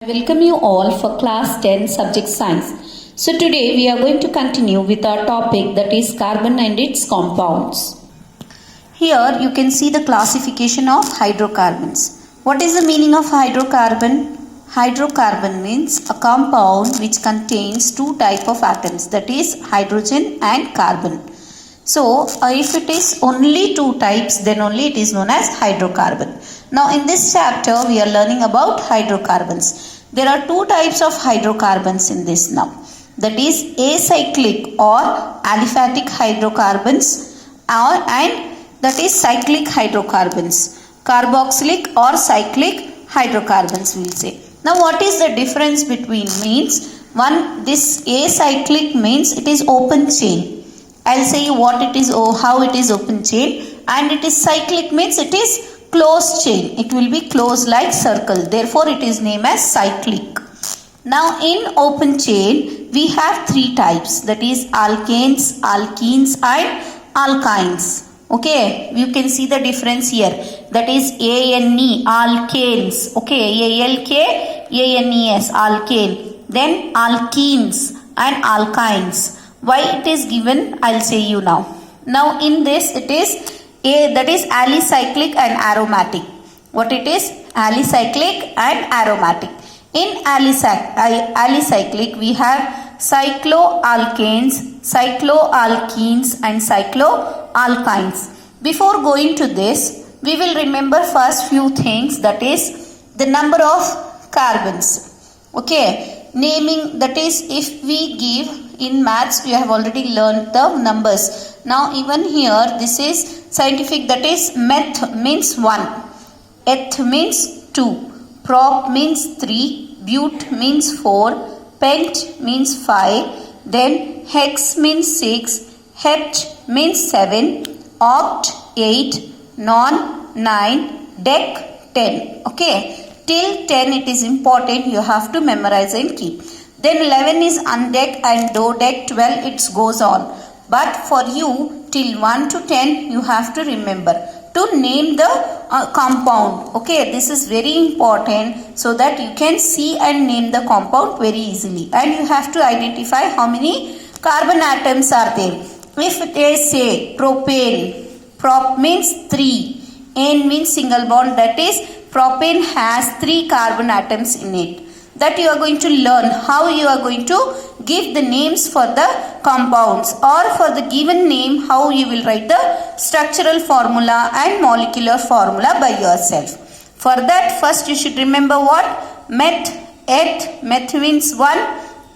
Welcome you all for class 10 subject science. So today we are going to continue with our topic, that is carbon and its compounds. Here you can see the classification of hydrocarbons. What is the meaning of hydrocarbon? Hydrocarbon means a compound which contains two type of atoms, that is hydrogen and carbon. So if it is only two types, then only it is known as hydrocarbon. Now in this chapter we are learning about hydrocarbons. There are two types of hydrocarbons in this now. That is acyclic or aliphatic hydrocarbons and that is cyclic hydrocarbons. Carboxylic or cyclic hydrocarbons we will say. Now what is the difference between means? One, this acyclic means it is open chain. I'll say you what it is or how it is open chain, and it is cyclic means it is closed chain. It will be closed like circle. Therefore, it is named as cyclic. Now, in open chain, we have three types. That is alkanes, alkenes and alkynes. Okay, you can see the difference here. That is ANE, alkanes. Okay, ALKANES, alkane. Then alkenes and alkynes. Why it is given, I'll say you now. Now, in this, it is that is alicyclic and aromatic. What it is? Alicyclic and aromatic. In alicyclic we have cycloalkanes, cycloalkenes and cycloalkynes. Before going to this, we will remember first few things, that is the number of carbons. Okay, naming, that is if we give in maths we have already learned the numbers. Now even here this is scientific, that is meth means 1, eth means 2, prop means 3, but means 4, pent means 5, then hex means 6, hept means 7, oct 8, non 9, dec 10. Okay, till 10 it is important, you have to memorize and keep. Then 11 is undec and dodec, 12 it goes on. But for you till 1 to 10 you have to remember to name the compound. Okay, this is very important so that you can see and name the compound very easily. And you have to identify how many carbon atoms are there. If they say propane, prop means 3, N means single bond, that is propane has 3 carbon atoms in it. That you are going to learn how you are going to give the names for the compounds, or for the given name how you will write the structural formula and molecular formula by yourself. For that first you should remember what? Meth, eth, meth means 1,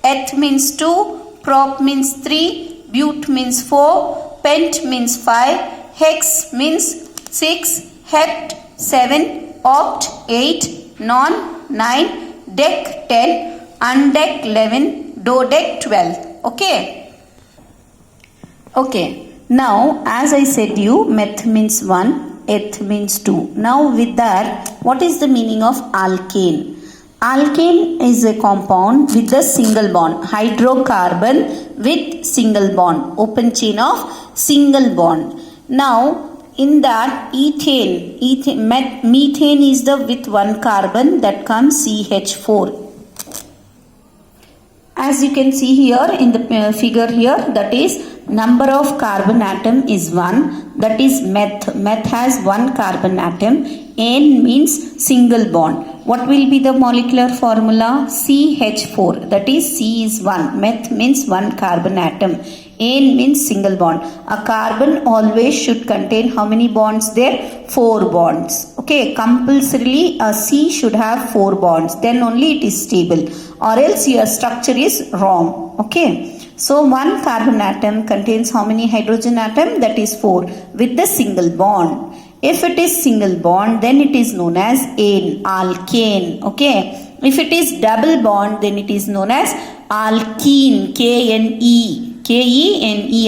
eth means 2, prop means 3, but means 4, pent means 5, hex means 6, hept 7, oct 8, non 9, dec 10, undec 11, dodec 12. Okay. Now as I said you, meth means 1, eth means 2. Now with that, what is the meaning of alkane? Alkane is a compound with a single bond. Hydrocarbon with single bond. Open chain of single bond. Now in that methane is the with one carbon, that comes CH4. As you can see here in the figure here, that is number of carbon atom is 1, that is meth. Meth has one carbon atom. N means single bond. What will be the molecular formula? CH4, that is C is 1. Meth means one carbon atom. N means single bond. A carbon always should contain how many bonds there? 4 bonds. Okay, compulsorily a C should have 4 bonds. Then only it is stable, or else your structure is wrong. Okay, so one carbon atom contains how many hydrogen atom? That is 4 with the single bond. If it is single bond, then it is known as alkane. Okay, if it is double bond, then it is known as alkene. Kene,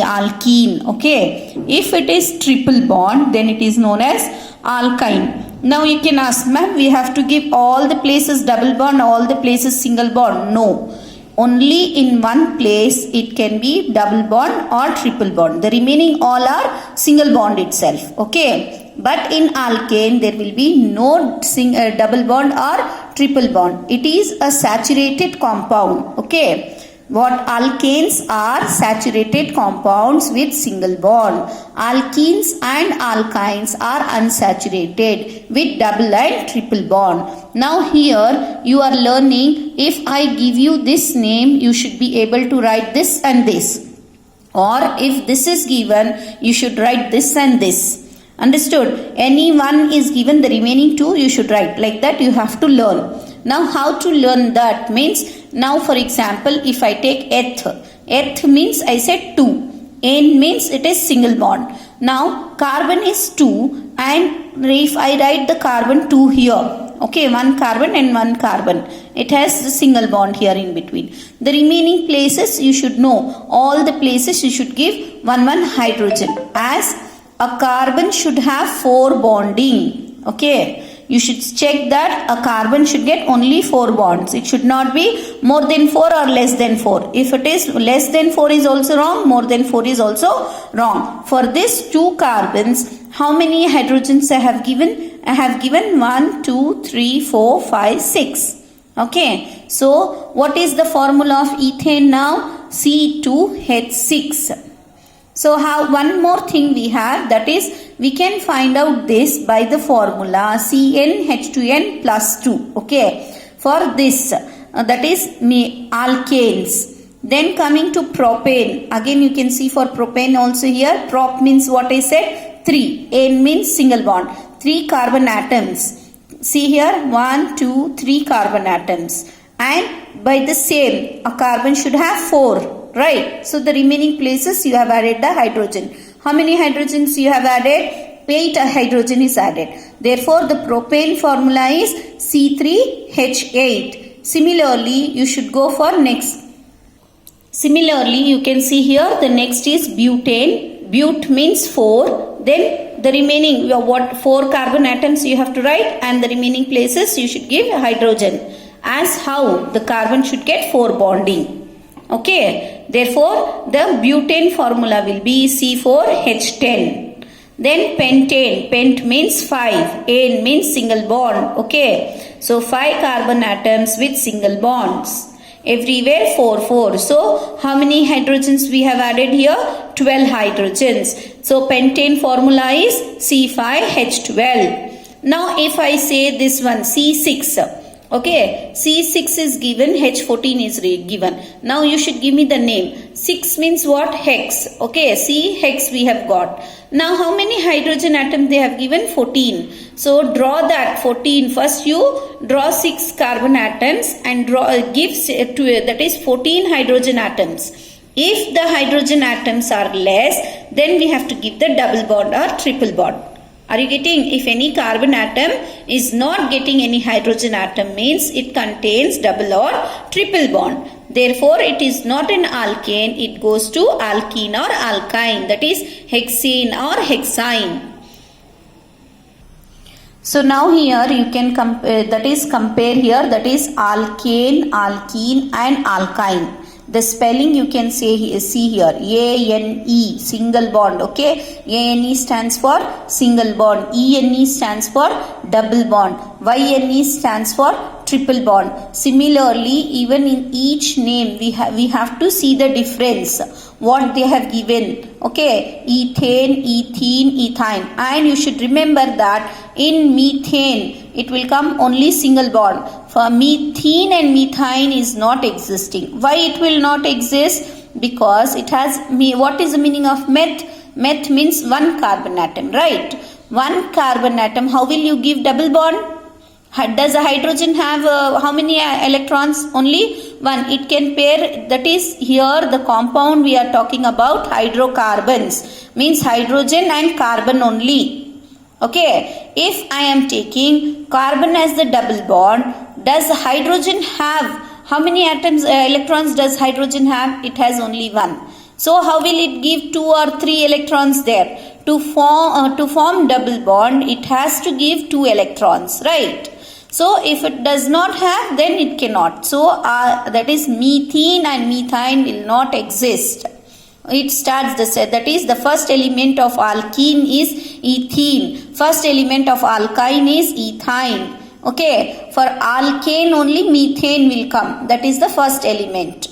alkene. Okay, if it is triple bond, then it is known as alkyne. Now you can ask, ma'am, we have to give all the places double bond, all the places single bond. No, only in one place it can be double bond or triple bond. The remaining all are single bond itself. Okay, but in alkane there will be no double bond or triple bond. It is a saturated compound. Okay. What alkanes are saturated compounds with single bond. Alkenes and alkynes are unsaturated with double and triple bond. Now here you are learning, if I give you this name, you should be able to write this and this. Or if this is given, you should write this and this. Understood? Any one is given, the remaining two you should write. Like that you have to learn. Now how to learn that means, now for example, if I take eth means I said 2. N means it is single bond. Now carbon is 2 and if I write the carbon 2 here, okay, one carbon and one carbon, it has the single bond here in between. The remaining places you should know, all the places you should give one hydrogen, as a carbon should have 4 bonding. Okay. You should check that a carbon should get only 4 bonds. It should not be more than 4 or less than 4. If it is less than 4 is also wrong, more than 4 is also wrong. For these 2 carbons, how many hydrogens I have given? I have given 1, 2, 3, 4, 5, 6. Okay. So, what is the formula of ethane now? C2H6. So, one more thing we have, that is, we can find out this by the formula CnH2n plus 2. Okay. For this, that is alkanes. Then coming to propane. Again you can see for propane also here. Prop means what I said? 3. N means single bond. 3 carbon atoms. See here 1, 2, 3 carbon atoms. And by the same, a carbon should have 4. Right. So the remaining places you have added the hydrogen. How many hydrogens you have added? 8 hydrogen is added. Therefore, the propane formula is C3H8. Similarly, you should go for next. Similarly, you can see here the next is butane. But means 4. Then the remaining, 4 carbon atoms you have to write, and the remaining places you should give hydrogen. As how the carbon should get 4 bonding. Okay, therefore the butane formula will be C4H10. Then pentane, pent means 5, N means single bond. Okay, so 5 carbon atoms with single bonds. Everywhere 4, 4. So how many hydrogens we have added here? 12 hydrogens. So pentane formula is C5H12. Now if I say this one C6. Okay, C6 is given, H14 is given. Now you should give me the name. 6 means what? Hex. Okay, C hex we have got. Now how many hydrogen atoms they have given? 14. So draw that 14. First you draw 6 carbon atoms and gives that is 14 hydrogen atoms. If the hydrogen atoms are less, then we have to give the double bond or triple bond. Are you getting? If any carbon atom is not getting any hydrogen atom, means it contains double or triple bond. Therefore, it is not an alkane. It goes to alkene or alkyne. That is hexane or hexine. So now here you can compare here, that is alkane, alkene and alkyne. The spelling you can see here, A-N-E, single bond, okay. A-N-E stands for single bond, E-N-E stands for double bond, Y-N-E stands for triple bond. Similarly, even in each name we have to see the difference, what they have given, okay. Ethane, ethene, ethyne, and you should remember that in methane it will come only single bond. For methene and methane is not existing. Why it will not exist? Because it has, what is the meaning of meth? Meth means 1 carbon atom, right? 1 carbon atom. How will you give double bond? Does a hydrogen have how many electrons? Only 1. It can pair, that is here the compound we are talking about, hydrocarbons, means hydrogen and carbon only. Okay, if I am taking carbon as the double bond, does hydrogen have, how many atoms, electrons does hydrogen have? It has only 1. So how will it give 2 or 3 electrons there? To form double bond, it has to give 2 electrons, right? So if it does not have, then it cannot. So that is methane and methane will not exist. it starts the set, that is the first element of alkene is ethene, first element of alkyne is ethine. Okay, for alkane only methane will come, that is the first element.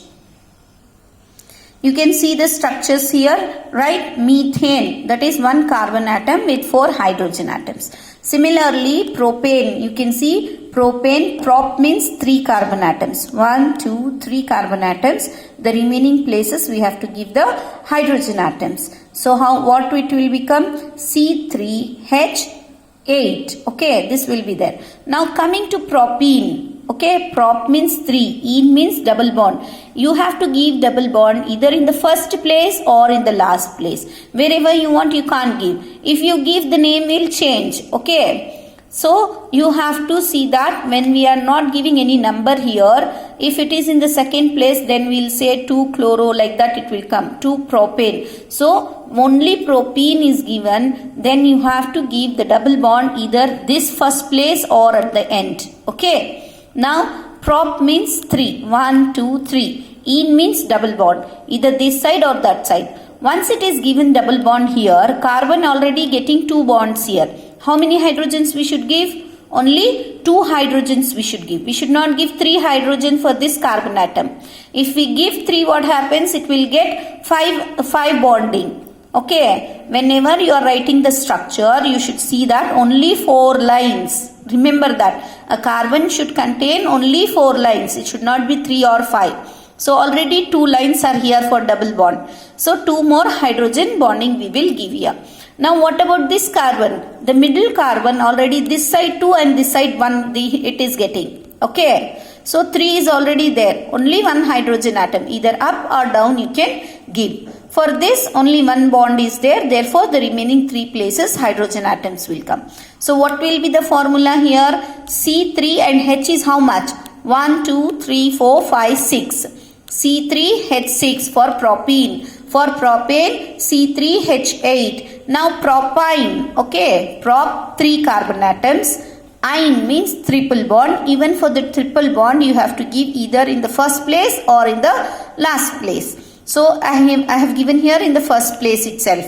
You can see the structures here, right? Methane, that is one carbon atom with 4 hydrogen atoms. Similarly, propane, you can see propane, prop means 3 carbon atoms. 1, 2, 3 carbon atoms. The remaining places we have to give the hydrogen atoms. So what it will become? C3H8. Okay, this will be there. Now coming to propene. Okay, prop means 3, ene means double bond. You have to give double bond either in the first place or in the last place. Wherever you want, you can't give. If you give, the name will change. Okay, so you have to see that when we are not giving any number here, if it is in the second place, then we will say 2-chloro, like that it will come, 2-propane. So only propene is given, then you have to give the double bond either this first place or at the end. Okay. Now, prop means 3. 1, 2, 3. Ene means double bond. Either this side or that side. Once it is given double bond here, carbon already getting 2 bonds here. How many hydrogens we should give? Only 2 hydrogens we should give. We should not give 3 hydrogen for this carbon atom. If we give 3, what happens? It will get 5 bonding. Okay. Whenever you are writing the structure, you should see that only 4 lines. Remember that a carbon should contain only 4 lines. It should not be 3 or 5. So already 2 lines are here for double bond. So 2 more hydrogen bonding we will give here. Now what about this carbon? The middle carbon already this side 2 and this side 1 it is getting. Okay. So 3 is already there. Only 1 hydrogen atom. Either up or down you can give. For this only 1 bond is there, therefore the remaining 3 places hydrogen atoms will come. So what will be the formula here? C3 and H is how much? 1, 2, 3, 4, 5, 6. C3H6 for propene. For propane C3H8. Now propyne, okay, prop 3 carbon atoms. Ine means triple bond. Even for the triple bond you have to give either in the first place or in the last place. So I have given here in the first place itself.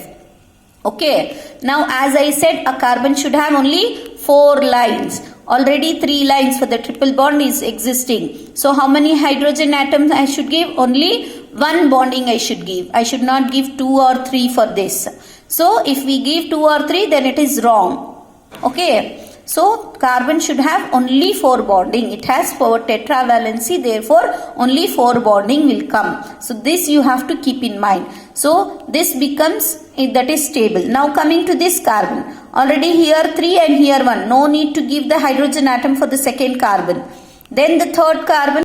Okay. Now as I said, a carbon should have only 4 lines. Already 3 lines for the triple bond is existing. So how many hydrogen atoms I should give? Only 1 bonding I should give. I should not give 2 or 3 for this. So if we give 2 or 3, then it is wrong. Okay. So carbon should have only 4 bonding. It has 4 tetravalency, therefore only 4 bonding will come. So this you have to keep in mind. So this becomes, that is stable. Now coming to this carbon. Already here 3 and here 1. No need to give the hydrogen atom for the second carbon. Then the third carbon.